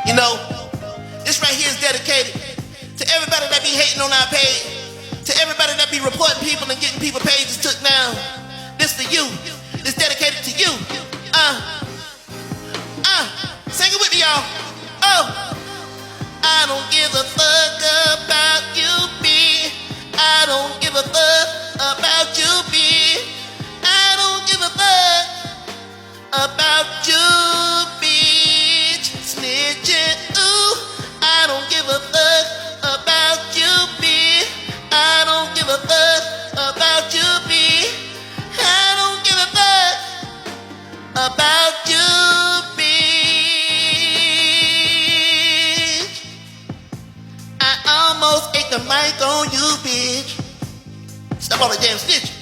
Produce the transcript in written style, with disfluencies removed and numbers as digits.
You know, this right here is dedicated to everybody that be hating on our page, to everybody that be reporting people and getting people pages took down. This for you. It's dedicated to you. Sing it with me, y'all. Oh, I don't give a fuck about you, B. I don't give a fuck about you, B. I don't give a fuck about you, bitch. Snitching, ooh. I don't give a fuck about you, B. I don't give a fuck about you, B. I don't give a fuck about you, bitch. I almost ate the mic on you, bitch. Stop all the damn snitching.